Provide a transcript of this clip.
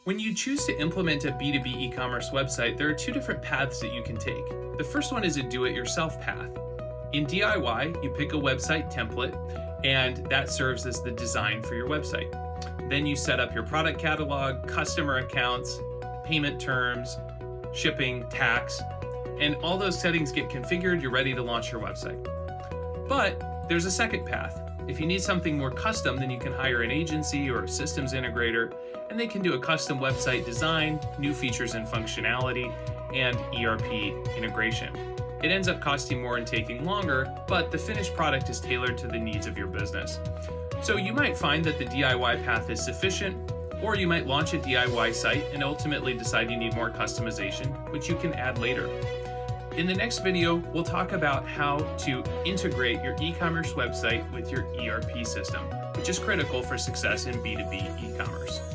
When you choose to implement a B2B e-commerce website, there are two different paths that you can take. The first one is a do-it-yourself path. In DIY, you pick a website template, and that serves as the design for your website. Then you set up your product catalog, customer accounts, payment terms, shipping, tax, and all those settings get configured, you're ready to launch your website. But there's a second path. If you need something more custom, then you can hire an agency or a systems integrator, and they can do a custom website design, new features and functionality, and ERP integration. It ends up costing more and taking longer, but the finished product is tailored to the needs of your business. So you might find that the DIY path is sufficient, or you might launch a DIY site and ultimately decide you need more customization, which you can add later. In the next video, we'll talk about how to integrate your e-commerce website with your ERP system, which is critical for success in B2B e-commerce.